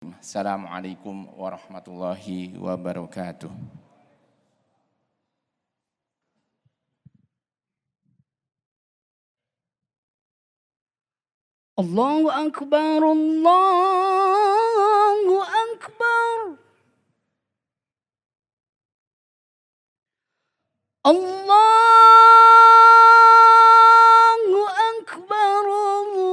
Assalamualaikum warahmatullahi wabarakatuh. Allahu Akbar, Allahu Akbar. Allahu Akbar, Allahu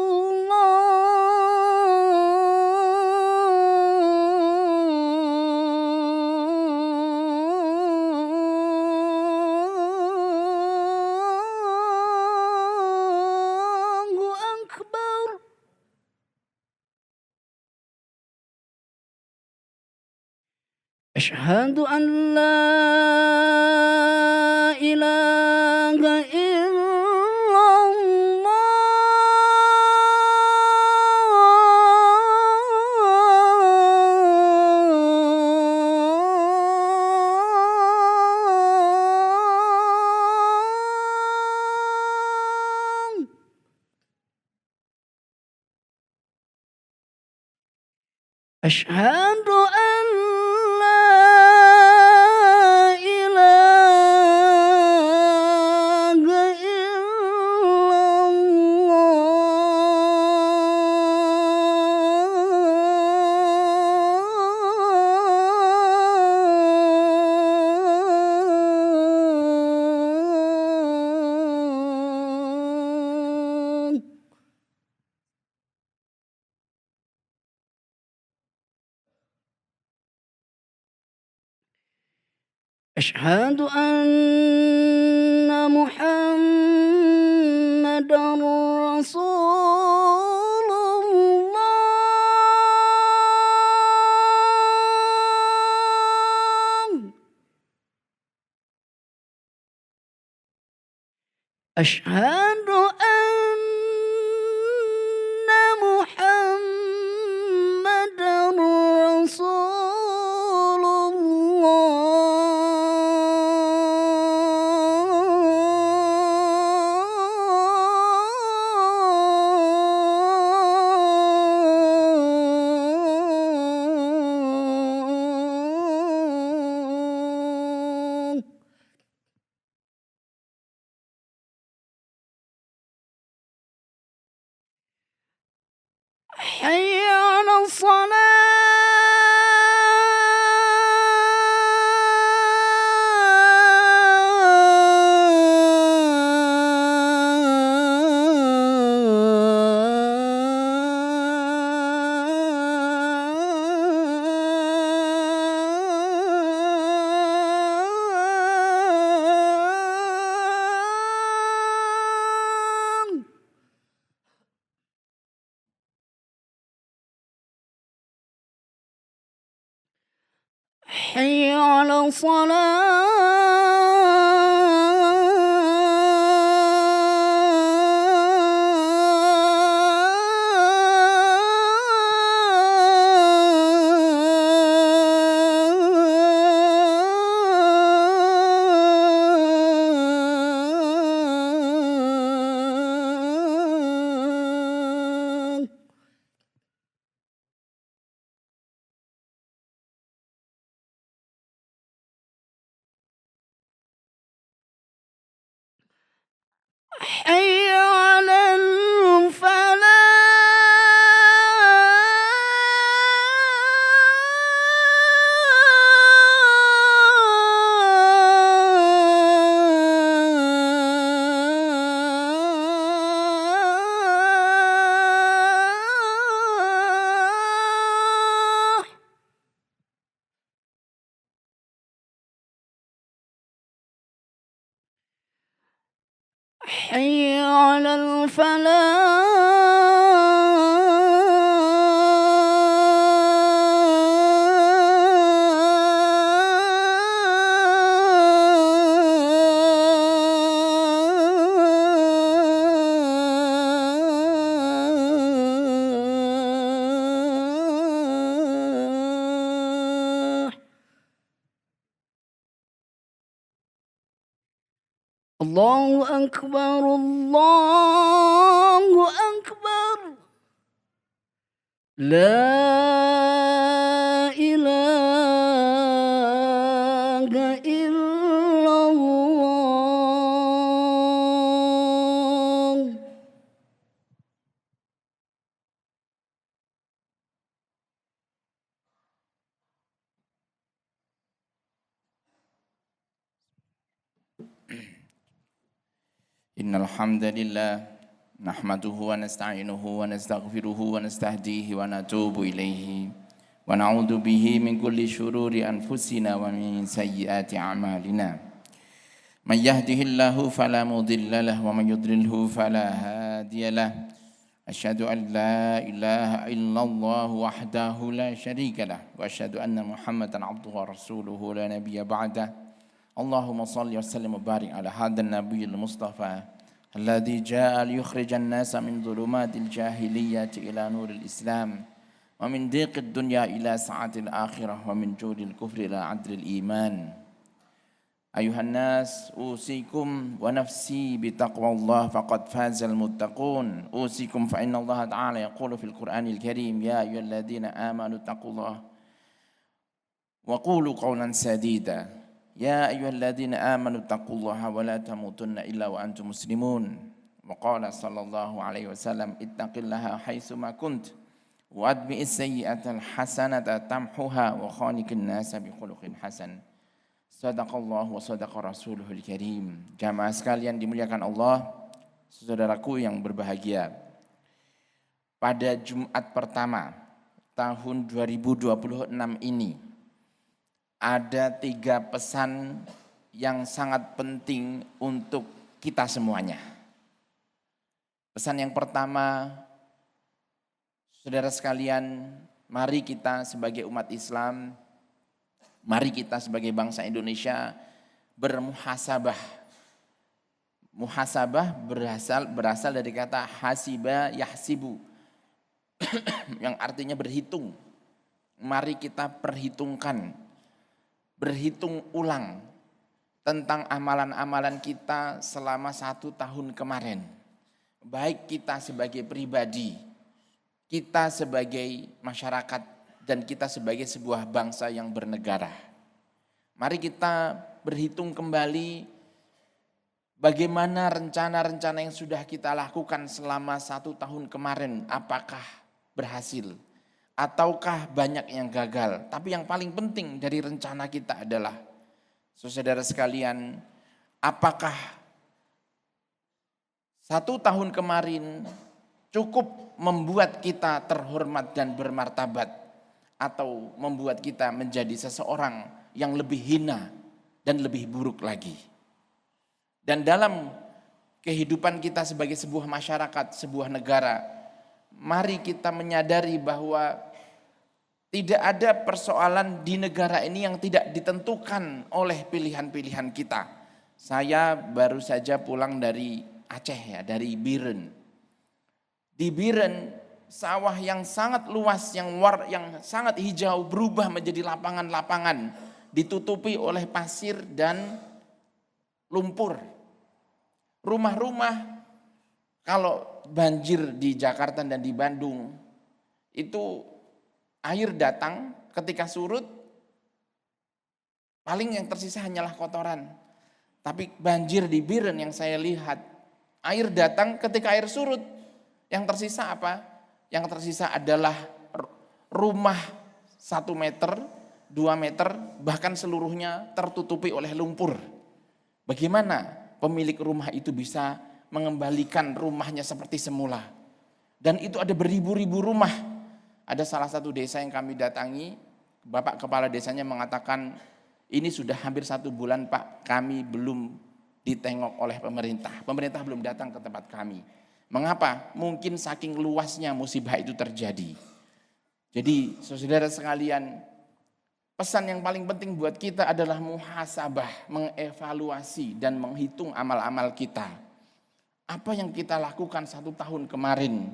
Akbar. أشهد أن لا إله إلا الله. أشهد أن لا إله إلا الله. أشهد أن محمدًا رسول الله. أشهد أن محمدًا رسول الله. حي على الصلاة. حي على الصلاة. حي على الفلاح. حي على الفلاح. الله أكبر، الله أكبر. لا إن الحمد لله نحمده ونستعينه ونستغفره ونستهديه ونتوب إليه ونعوذ به من كل شرور أنفسنا ومن سيئات أعمالنا من يهده الله فلا مضل له ومن يضلله فلا هادي له أشهد أن لا إله إلا الله وحده لا شريك له وأشهد أن محمدا عبده ورسوله لا نبي بعده اللهم صل وسلم وبارك على هذا النبي المصطفى الذي جاء ليخرج الناس من ظلمات الجاهلية إلى نور الإسلام ومن ضيق الدنيا إلى سعة الآخرة ومن جود الكفر إلى عدل الإيمان أيها الناس أوصيكم ونفسي بتقوى الله فقد فاز المتقون أوصيكم فإن الله تعالى يقول في القرآن الكريم يا أيها الذين آمنوا اتقوا الله وقولوا قولا سديدا يا أيها الذين آمنوا اتقوا الله ولا تموتن إلا وأنتم مسلمون وقال صلى الله عليه وسلم اتق الله حيثما كنت وأتبع السيئة الحسنة تمحها وخالق الناس بخلق حسن Sadaqallahu wa sadaqa rasuluhul karim. Jamaah sekalian dimuliakan Allah, saudaraku yang berbahagia. Pada Jumat pertama tahun 2026 ini ada 3 pesan yang sangat penting untuk kita semuanya. Pesan yang pertama, saudara sekalian, mari kita sebagai umat Islam, mari kita sebagai bangsa Indonesia bermuhasabah. Muhasabah berasal dari kata hasiba yahsibu yang artinya berhitung. Mari kita berhitung ulang tentang amalan-amalan kita selama 1 tahun kemarin. Baik kita sebagai pribadi, kita sebagai masyarakat, dan kita sebagai sebuah bangsa yang bernegara. Mari kita berhitung kembali bagaimana rencana-rencana yang sudah kita lakukan selama 1 tahun kemarin. Apakah berhasil? Ataukah banyak yang gagal? Tapi yang paling penting dari rencana kita adalah, saudara sekalian, apakah 1 tahun kemarin cukup membuat kita terhormat dan bermartabat, atau membuat kita menjadi seseorang yang lebih hina dan lebih buruk lagi. Dan dalam kehidupan kita sebagai sebuah masyarakat, sebuah negara, mari kita menyadari bahwa tidak ada persoalan di negara ini yang tidak ditentukan oleh pilihan-pilihan kita. Saya baru saja pulang dari Aceh, dari Biren. Di Biren, sawah yang sangat luas, yang sangat hijau berubah menjadi lapangan-lapangan, ditutupi oleh pasir dan lumpur. Rumah-rumah, kalau banjir di Jakarta dan di Bandung, itu air datang ketika surut, paling yang tersisa hanyalah kotoran. Tapi banjir di Biren yang saya lihat, air datang ketika air surut, yang tersisa apa? Yang tersisa adalah rumah 1 meter, 2 meter, bahkan seluruhnya tertutupi oleh lumpur. Bagaimana pemilik rumah itu bisa mengembalikan rumahnya seperti semula? Dan itu ada beribu-ribu rumah. Ada salah satu desa yang kami datangi, Bapak Kepala Desanya mengatakan, ini sudah hampir 1 bulan Pak, kami belum ditengok oleh pemerintah. Pemerintah belum datang ke tempat kami. Mengapa? Mungkin saking luasnya musibah itu terjadi. Jadi saudara sekalian, pesan yang paling penting buat kita adalah muhasabah, mengevaluasi dan menghitung amal-amal kita. Apa yang kita lakukan 1 tahun kemarin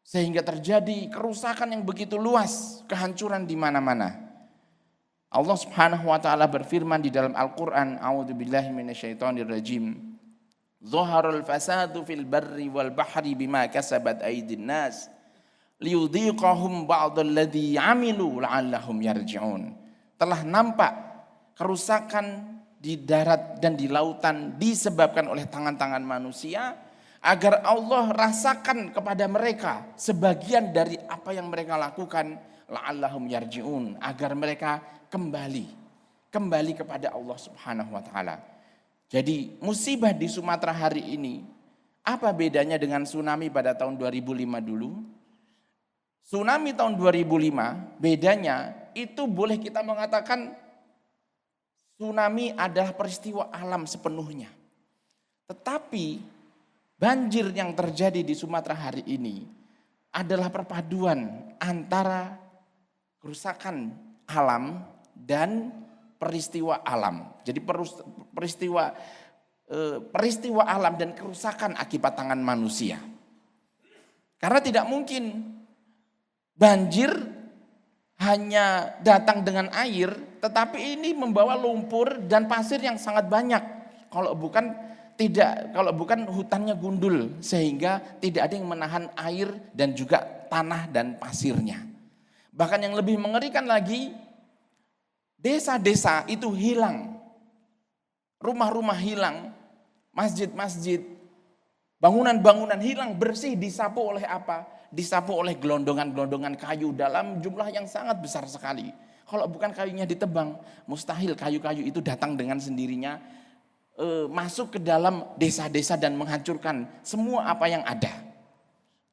sehingga terjadi kerusakan yang begitu luas, kehancuran di mana-mana. Allah Subhanahu wa taala berfirman di dalam Al-Qur'an, a'udzubillahi minasyaitonirrajim. Zaharul fasadu fil barri wal bahri bima kasabat aydin nas liyudhiqahum ba'dalladzi 'amilu la'allahum yarji'un. Telah nampak kerusakan di darat dan di lautan disebabkan oleh tangan-tangan manusia, agar Allah rasakan kepada mereka sebagian dari apa yang mereka lakukan, la'allahum yarji'un, agar mereka kembali kepada Allah Subhanahu wa taala. Jadi musibah di Sumatera hari ini, apa bedanya dengan tsunami pada tahun 2005 dulu? Tsunami tahun 2005, bedanya itu boleh kita mengatakan tsunami adalah peristiwa alam sepenuhnya. Tetapi banjir yang terjadi di Sumatera hari ini adalah perpaduan antara kerusakan alam dan peristiwa alam. Jadi peristiwa alam dan kerusakan akibat tangan manusia. Karena tidak mungkin banjir hanya datang dengan air, tetapi ini membawa lumpur dan pasir yang sangat banyak. Kalau bukan hutannya gundul, sehingga tidak ada yang menahan air dan juga tanah dan pasirnya. Bahkan yang lebih mengerikan lagi, desa-desa itu hilang, rumah-rumah hilang, masjid-masjid, bangunan-bangunan hilang, bersih, disapu oleh apa? Disapu oleh gelondongan-gelondongan kayu dalam jumlah yang sangat besar sekali. Kalau bukan kayunya ditebang, mustahil kayu-kayu itu datang dengan sendirinya, masuk ke dalam desa-desa dan menghancurkan semua apa yang ada.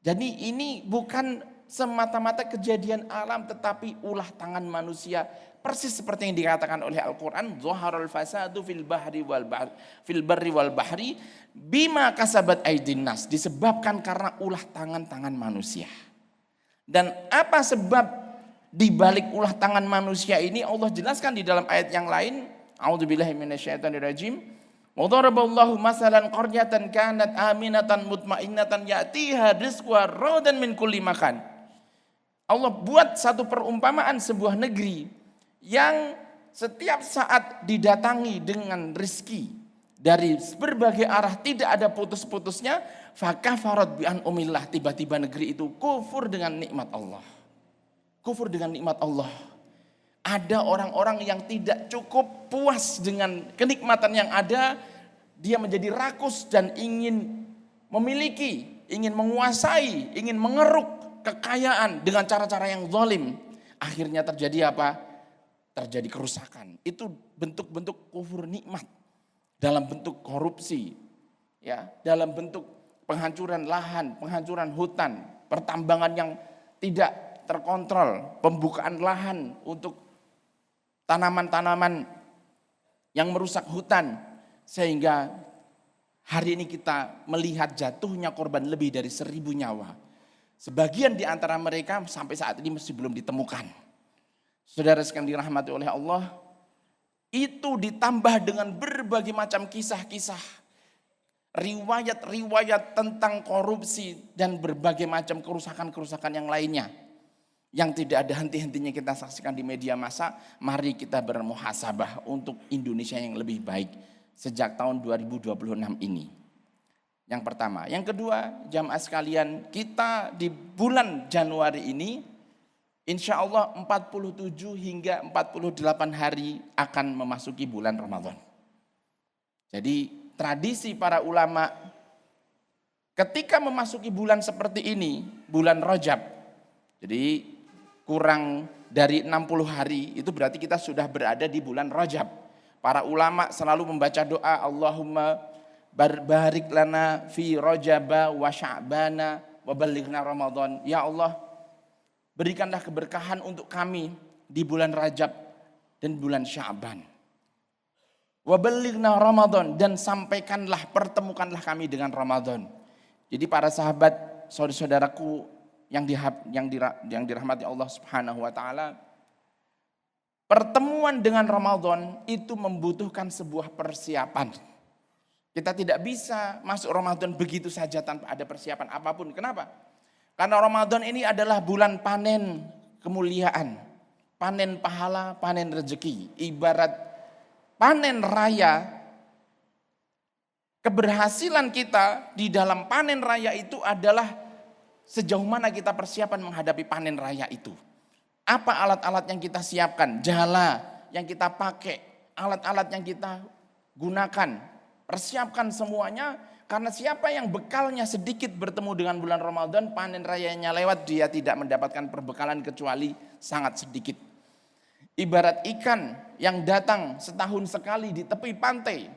Jadi ini bukan semata-mata kejadian alam, tetapi ulah tangan manusia. Persis seperti yang dikatakan oleh Al-Quran, Zaharul fasadu fil barri wal bahri bima kasabat aydin nas, disebabkan karena ulah tangan-tangan manusia. Dan apa sebab dibalik ulah tangan manusia ini? Allah jelaskan di dalam ayat yang lain. A'udzubillahi minasyaitonirrajim. Wa daraballahu masalan qaryatan kanat aminatan mutmainnatan ya'tiha rizquha ragadan min kulli makan. Allah buat satu perumpamaan sebuah negeri yang setiap saat didatangi dengan rizki dari berbagai arah, tidak ada putus-putusnya. Fakafarat bi an'umillah, tiba-tiba negeri itu kufur dengan nikmat Allah. Kufur dengan nikmat Allah. Ada orang-orang yang tidak cukup puas dengan kenikmatan yang ada, dia menjadi rakus dan ingin memiliki, ingin menguasai, ingin mengeruk kekayaan dengan cara-cara yang zalim. Akhirnya terjadi apa? Terjadi kerusakan. Itu bentuk-bentuk kufur nikmat dalam bentuk korupsi, ya, dalam bentuk penghancuran lahan, penghancuran hutan, pertambangan yang tidak terkontrol, pembukaan lahan untuk tanaman-tanaman yang merusak hutan, sehingga hari ini kita melihat jatuhnya korban lebih dari 1.000 nyawa. Sebagian di antara mereka sampai saat ini masih belum ditemukan. Saudara sekalian dirahmati oleh Allah, itu ditambah dengan berbagai macam kisah-kisah, riwayat-riwayat tentang korupsi dan berbagai macam kerusakan-kerusakan yang lainnya, yang tidak ada henti-hentinya kita saksikan di media massa. Mari kita bermuhasabah untuk Indonesia yang lebih baik sejak tahun 2026 ini. Yang pertama. Yang kedua, jamaah sekalian, kita di bulan Januari ini insya Allah 47 hingga 48 hari akan memasuki bulan Ramadan. Jadi tradisi para ulama ketika memasuki bulan seperti ini, bulan Rajab, jadi kurang dari 60 hari, itu berarti kita sudah berada di bulan Rajab. Para ulama selalu membaca doa, Allahumma barik lana fi Rajaba wa Sya'bana wa balighna Ramadan. Ya Allah, berikanlah keberkahan untuk kami di bulan Rajab dan bulan Sya'ban. Wa balighna Ramadan, dan sampaikanlah, pertemukanlah kami dengan Ramadan. Jadi para sahabat, saudara-saudaraku yang dirahmati Allah Subhanahu wa taala, pertemuan dengan Ramadan itu membutuhkan sebuah persiapan. Kita tidak bisa masuk Ramadan begitu saja tanpa ada persiapan apapun. Kenapa? Karena Ramadan ini adalah bulan panen kemuliaan, panen pahala, panen rezeki. Ibarat panen raya, keberhasilan kita di dalam panen raya itu adalah sejauh mana kita persiapan menghadapi panen raya itu. Apa alat-alat yang kita siapkan, jala yang kita pakai, alat-alat yang kita gunakan, persiapkan semuanya. Karena siapa yang bekalnya sedikit bertemu dengan bulan Ramadan, panen rayanya lewat, dia tidak mendapatkan perbekalan kecuali sangat sedikit. Ibarat ikan yang datang setahun sekali di tepi pantai,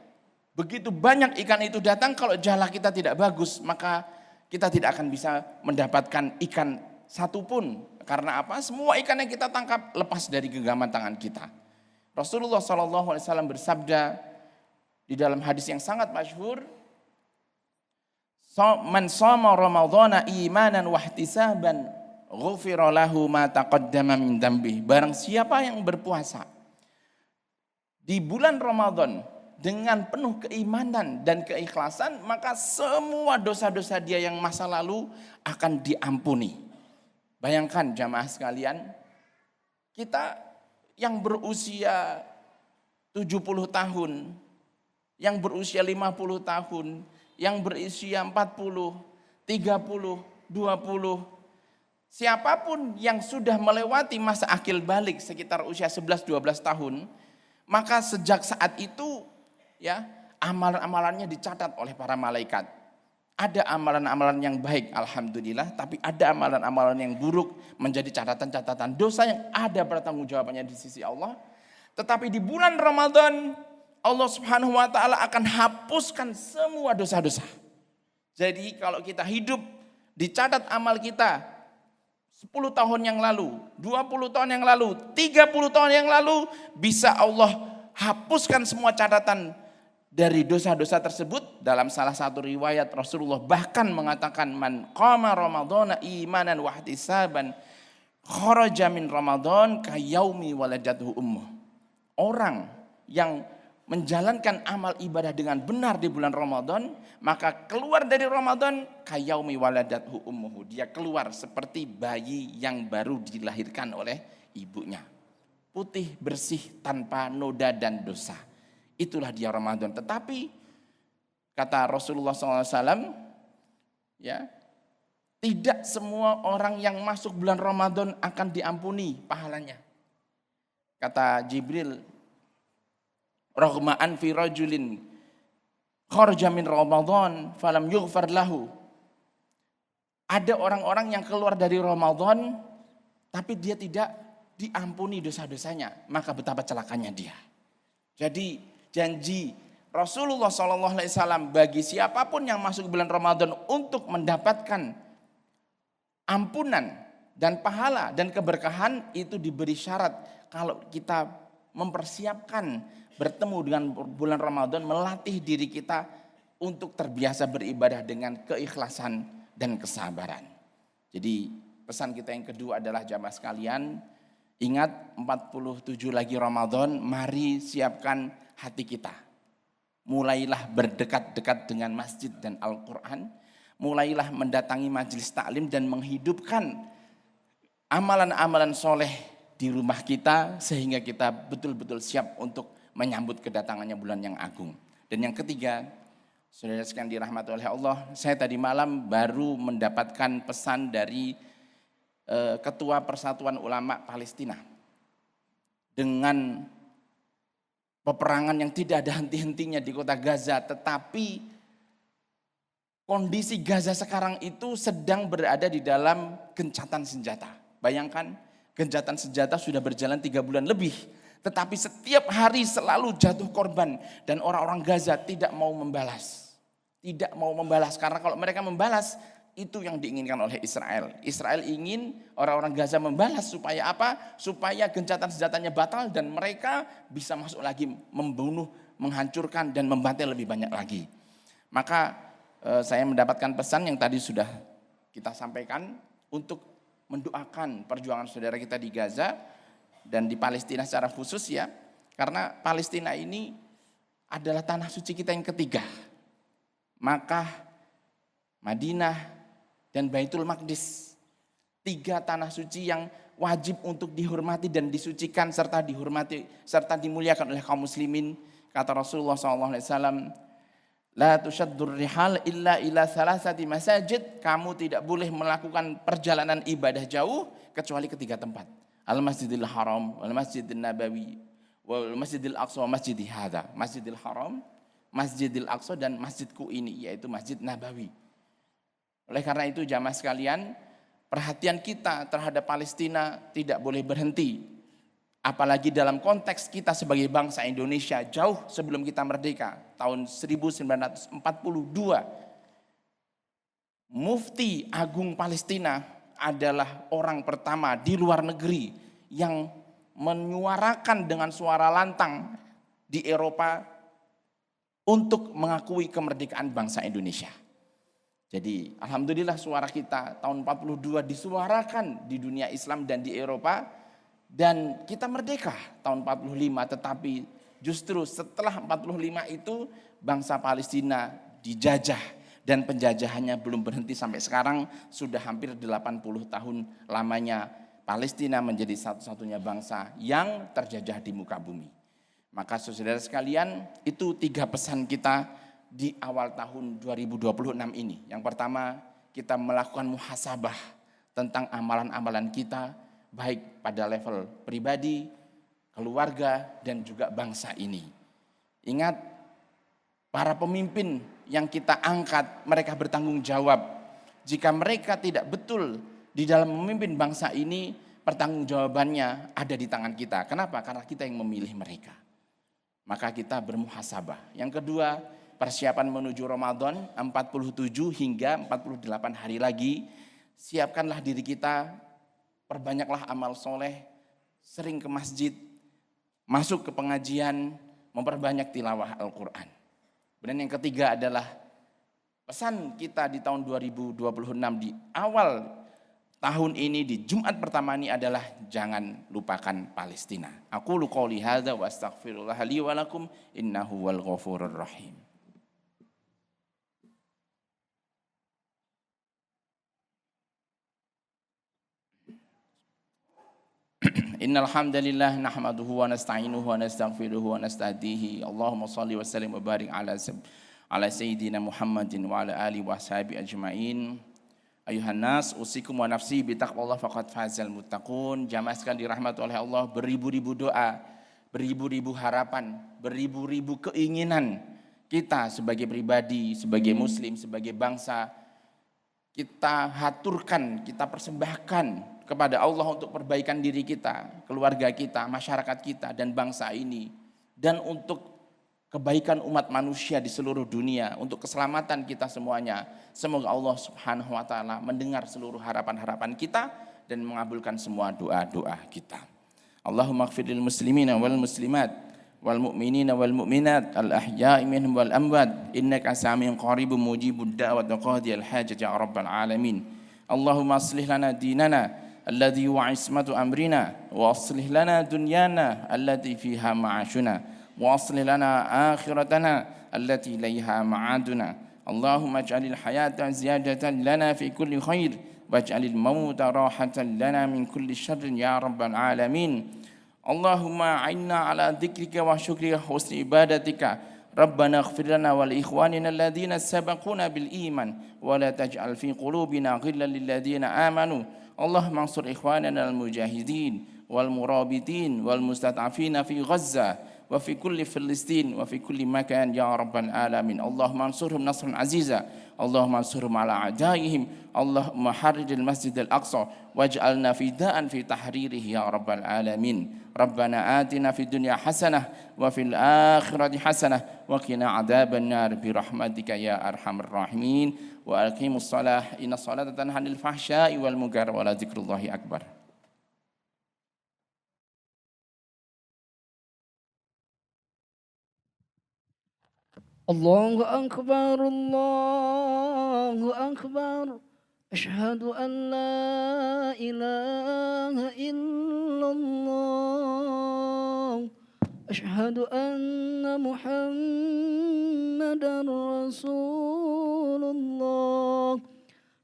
Begitu banyak ikan itu datang, kalau jala kita tidak bagus, maka kita tidak akan bisa mendapatkan ikan satupun. Karena apa? Semua ikan yang kita tangkap lepas dari genggaman tangan kita. Rasulullah SAW bersabda di dalam hadis yang sangat masyhur, "Man shoma Ramadhana imanan wa ihtisaban, ghufira lahu ma taqaddama min dzambi." Barang siapa yang berpuasa di bulan Ramadan dengan penuh keimanan dan keikhlasan, maka semua dosa-dosa dia yang masa lalu akan diampuni. Bayangkan jamaah sekalian, kita yang berusia 70 tahun, yang berusia 50 tahun, yang berusia 40, 30, 20, siapapun yang sudah melewati masa akil balik sekitar usia 11-12 tahun, maka sejak saat itu ya amalan-amalannya dicatat oleh para malaikat. Ada amalan-amalan yang baik, alhamdulillah, tapi ada amalan-amalan yang buruk menjadi catatan-catatan dosa yang ada pertanggungjawabannya di sisi Allah. Tetapi di bulan Ramadan, Allah Subhanahu wa taala akan hapuskan semua dosa-dosa. Jadi kalau kita hidup, dicatat amal kita 10 tahun yang lalu, 20 tahun yang lalu, 30 tahun yang lalu, bisa Allah hapuskan semua catatan dari dosa-dosa tersebut. Dalam salah satu riwayat Rasulullah bahkan mengatakan, "Man qama ramadhana imanan wa ihtisaban kharaja min ramadan ka yaumi waladathu ummuh." Orang yang menjalankan amal ibadah dengan benar di bulan Ramadan, maka keluar dari Ramadan ka yaumi waladathu ummuh. Dia keluar seperti bayi yang baru dilahirkan oleh ibunya. Putih, bersih, tanpa noda dan dosa. Itulah dia Ramadan. Tetapi kata Rasulullah SAW, ya, tidak semua orang yang masuk bulan Ramadan akan diampuni pahalanya. Kata Jibril, "Raghma'an fi rajulin kharaja min Ramadan falam yughfar lahu." Ada orang-orang yang keluar dari Ramadan tapi dia tidak diampuni dosa-dosanya, maka betapa celakanya dia. Jadi janji Rasulullah SAW bagi siapapun yang masuk bulan Ramadan untuk mendapatkan ampunan dan pahala dan keberkahan itu diberi syarat kalau kita mempersiapkan bertemu dengan bulan Ramadan, melatih diri kita untuk terbiasa beribadah dengan keikhlasan dan kesabaran. Jadi pesan kita yang kedua adalah jamaah sekalian, ingat 47 lagi Ramadan, mari siapkan hati kita. Mulailah berdekat-dekat dengan masjid dan Al-Quran. Mulailah mendatangi majelis taklim dan menghidupkan amalan-amalan soleh di rumah kita sehingga kita betul-betul siap untuk menyambut kedatangannya bulan yang agung. Dan yang ketiga, saudara sekalian dirahmati oleh Allah, saya tadi malam baru mendapatkan pesan dari Ketua Persatuan Ulama Palestina. Dengan peperangan yang tidak ada henti-hentinya di kota Gaza, tetapi kondisi Gaza sekarang itu sedang berada di dalam gencatan senjata. Bayangkan, gencatan senjata sudah berjalan 3 bulan lebih, tetapi setiap hari selalu jatuh korban dan orang-orang Gaza tidak mau membalas. Tidak mau membalas karena kalau mereka membalas, itu yang diinginkan oleh Israel. Israel ingin orang-orang Gaza membalas supaya apa? Supaya gencatan senjatanya batal dan mereka bisa masuk lagi membunuh, menghancurkan dan membantai lebih banyak lagi. Maka saya mendapatkan pesan yang tadi sudah kita sampaikan untuk mendoakan perjuangan saudara kita di Gaza dan di Palestina secara khusus ya. Karena Palestina ini adalah tanah suci kita yang ketiga. Makkah, Madinah, dan Baitul Maqdis. 3 tanah suci yang wajib untuk dihormati dan disucikan serta dihormati serta dimuliakan oleh kaum muslimin. Kata Rasulullah SAW, "La tushaddur rihal illa ila salasati masajid." Kamu tidak boleh melakukan perjalanan ibadah jauh kecuali ke 3 tempat. Al-Masjidil Haram, Al-Masjidil Nabawi, wal Masjidil Aqsa, Masjidil Hadza. Masjidil Haram, Masjidil Aqsa dan masjidku ini yaitu Masjid Nabawi. Oleh karena itu jamaah sekalian, perhatian kita terhadap Palestina tidak boleh berhenti. Apalagi dalam konteks kita sebagai bangsa Indonesia jauh sebelum kita merdeka, tahun 1942, Mufti Agung Palestina adalah orang pertama di luar negeri yang menyuarakan dengan suara lantang di Eropa untuk mengakui kemerdekaan bangsa Indonesia. Jadi alhamdulillah suara kita tahun 42 disuarakan di dunia Islam dan di Eropa. Dan kita merdeka tahun 45, tetapi justru setelah 45 itu bangsa Palestina dijajah dan penjajahannya belum berhenti sampai sekarang, sudah hampir 80 tahun lamanya Palestina menjadi satu-satunya bangsa yang terjajah di muka bumi. Maka saudara sekalian, itu 3 pesan kita di awal tahun 2026 ini. Yang pertama, kita melakukan muhasabah tentang amalan-amalan kita, baik pada level pribadi, keluarga, dan juga bangsa ini. Ingat, para pemimpin yang kita angkat, mereka bertanggung jawab. Jika mereka tidak betul di dalam memimpin bangsa ini, pertanggungjawabannya ada di tangan kita. Kenapa? Karena kita yang memilih mereka. Maka kita bermuhasabah. Yang kedua, persiapan menuju Ramadan, 47 hingga 48 hari lagi. Siapkanlah diri kita, perbanyaklah amal soleh, sering ke masjid, masuk ke pengajian, memperbanyak tilawah Al-Quran. Dan yang ketiga adalah pesan kita di tahun 2026 di awal tahun ini, di Jumat pertama ini adalah jangan lupakan Palestina. Aku qouli hadza wa astaghfirullah li wa lakum innahu wal ghafurur rahim. Innal hamdalillah nahmaduhu wa nasta'inuhu wa nastaghfiruhu wa nastahdihi. Allahumma shalli wa sallim wa barik ala sayyidina Muhammadin wa ala alihi wa sahbihi ajmain. Ayuhan nas, usikum wa nafsi bi taqwallah faqad fazal muttaqun. Jamaah sekalian dirahmati oleh Allah, beribu-ribu doa, beribu-ribu harapan, beribu-ribu keinginan kita sebagai pribadi, sebagai muslim, sebagai bangsa, kita haturkan, kita persembahkan kepada Allah untuk perbaikan diri kita, keluarga kita, masyarakat kita, dan bangsa ini. Dan untuk kebaikan umat manusia di seluruh dunia, untuk keselamatan kita semuanya. Semoga Allah Subhanahu wa ta'ala mendengar seluruh harapan-harapan kita dan mengabulkan semua doa-doa kita. Allahumma ighfir lil muslimina wal muslimat wal mu'minina wal mu'minat al ahya'i minhum wal amwat innaka samiun qaribun mujibud da'wat wa qadiyal hajat ya rabbal alamin. Allahumma aslih lana dinana alladhi wa ismatu amrina wa aslih lana dunyana allati fiha ma'ashuna wa aslih lana akhiratana allati ilayha ma'aduna. Allahumma ij'alil hayata ziyadatan lana fi kulli khair waj'alil mauta rahatan lana min kulli syarrin ya rabbal alamin. Allahumma a'inna ala dzikrika wa syukrika husni ibadatika. Rabbana ighfir lana wa li ikhwanina alladhina sabaquna bil iman wa la taj'al fi qulubina ghillan lil ladzina amanu. Allahumma ansur ikhwanana al mujahidin wal murabitin wal mustad'afina fi Gaza wa fi kulli Filistin wa fi kulli makan ya rabbal alamin. Allahumma ansurhum nasran aziza. Allahumma ansurhum ala a'daihim. Allahumma harrijil masjidil aqsa waj'alna fidaan fi tahririhi ya rabbal alamin. Rabbana atina fid dunya hasanah wa fil akhirati hasanah wa qina adzaban nar bi rahmatika ya arhamar rahimin. Wa aqimus shalah inna sholata tanha 'anil fahsya'i wal munkar wa la dzikrullahi akbar. Allahu akbar, Allahu akbar. Asyhadu an la ilaha illallah. Asyhadu anna Muhammadar Rasulullah.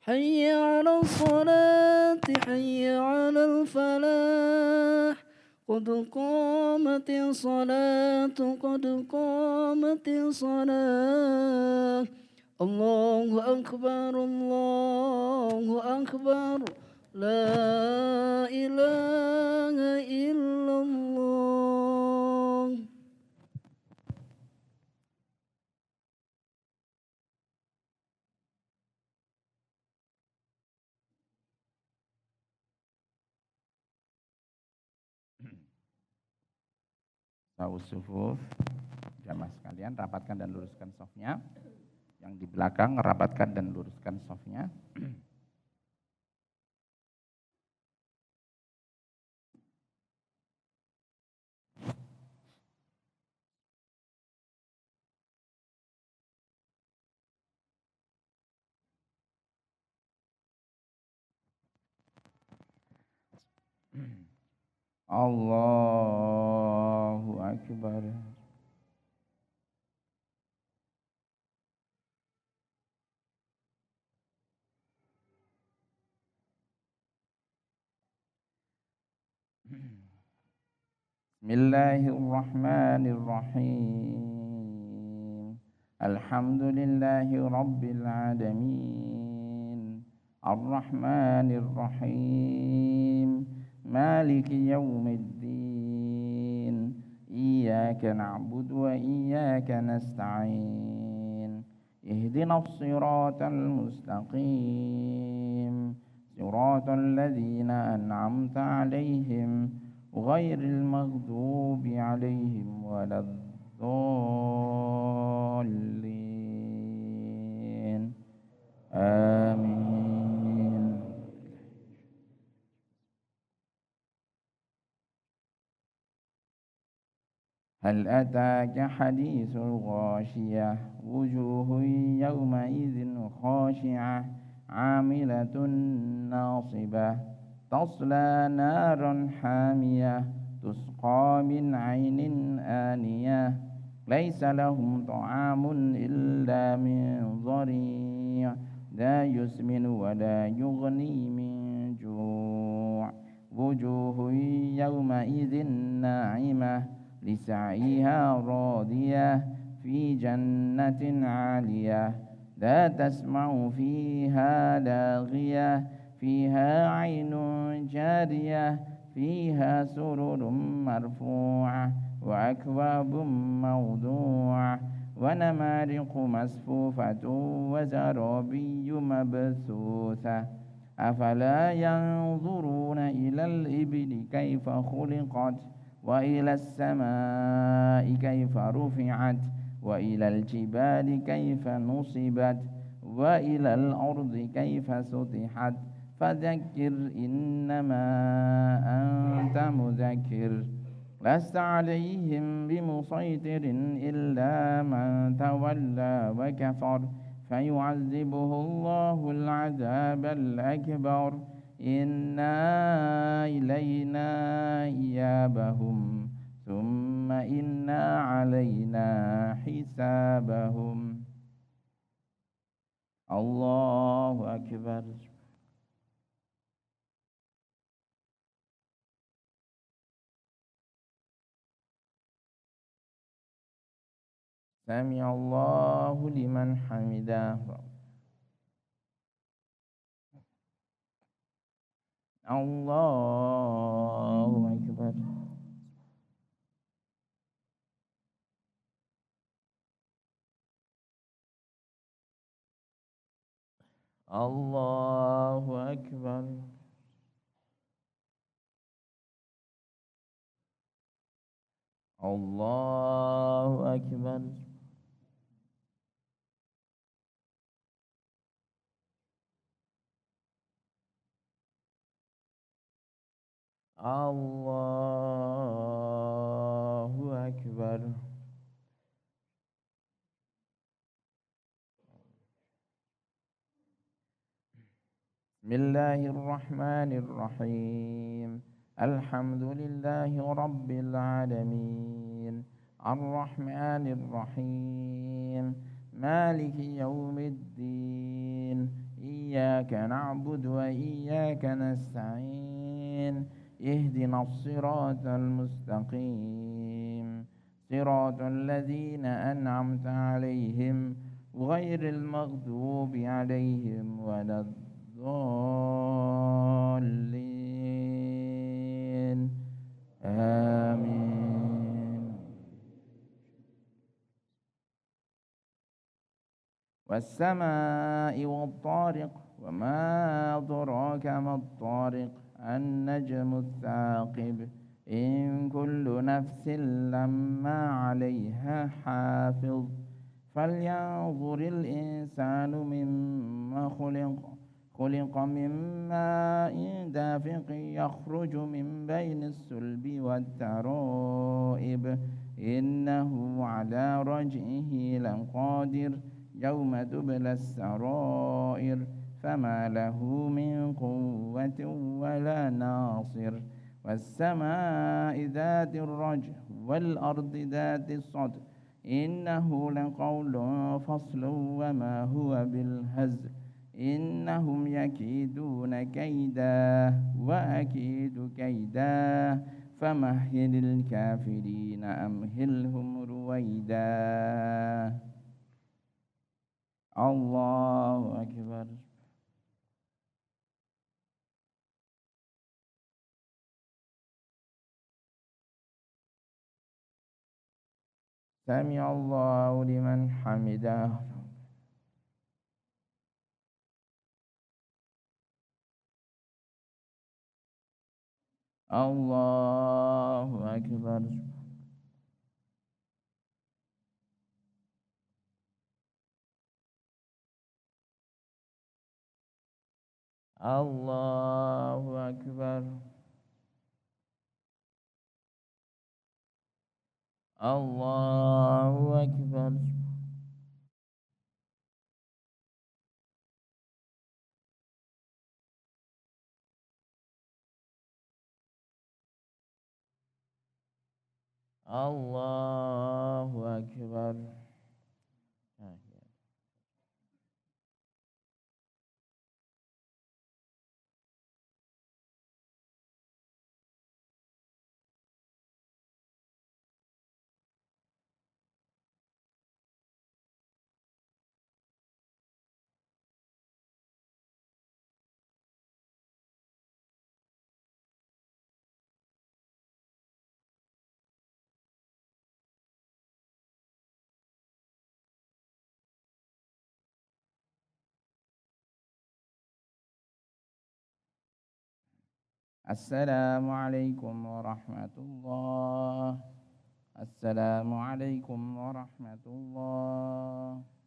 Hayya 'alal salati, hayya 'alal falah. قد قامت الصلاة قد قامت الصلاة. الله أكبر الله أكبر لا إله إلا الله. Sufuf, jamaah sekalian, rapatkan dan luruskan shafnya. Yang di belakang, rapatkan dan luruskan shafnya. Allahu Akbar. Bismillahirrahmanirrahim. Alhamdulillahi Rabbil alamin. Ar-Rahmanir-Rahim. Maliki yaumiddin. Iyyaka na'budu wa iyyaka nasta'in. Ihdinas siratal mustaqim. Siratal ladzina an'amta 'alaihim ghairil maghdubi 'alaihim waladdallin. Amin. Hal ataka hadithul ghashiyah wujuhun yawma idzin khashi'ah 'amilatun nasibah tasla naran hamiyah tusqa min 'ainin aniyah laisa lahum ta'amun illa min dhari' la yusminu wa la yughni min ju' wujuhun yawma idzin na'imah لسعيها راضية في جنة عالية لا تسمع فيها لاغية فيها عين جارية فيها سرر مرفوعة وأكواب موضوعة ونمارق مصفوفة وزرابي مبثوثة أفلا ينظرون إلى الإبل كيف خلقت وإلى السماء كيف رفعت وإلى الجبال كيف نصبت وإلى الأرض كيف سطحت فذكر إنما أنت مذكر لست عليهم بمسيطر إلا من تولى وكفر فيعذبه الله العذاب الأكبر Inna ilayna iyabahum Thumma inna alayna hisabahum. Allahu Akbar. Sami Allahu liman hamidah. Allahu Akbar. Allahu Akbar. Allahu Akbar. Allahu Akbar. Bismillahirrahmanirrahim. Alhamdulillahi Rabbil alamin. Ar-Rahmanir-Rahim. Maliki yaumiddin. Iyyaka na'budu wa iyyaka nasta'in. Ihdinas siratal mustaqim. Siratal ladzina an'amta 'alaihim ghairil maghdubi 'alaihim waladdallin. Amin. Was-samaa'i wat-tariq wa ma adraka mat-tariq an-najmu ats-tsaqib إن كل نفس لما عليها حافظ فلينظر الإنسان مما خلق من ماء دافق يخرج من بين الصلب والترائب إنه على رجعه لقادر يوم تبلى السرائر فما له من قوة ولا ناصر والسماء ذات الرجع والأرض ذات الصدع إنه لقول فصل وما هو بالهزل إنهم يكيدون كيدا وأكيد كيدا فمهل الكافرين أمهلهم رويدا الله أكبر سمع الله لمن حمده الله أكبر الله أكبر الله أكبر الله أكبر السلام عليكم ورحمة الله السلام عليكم ورحمة الله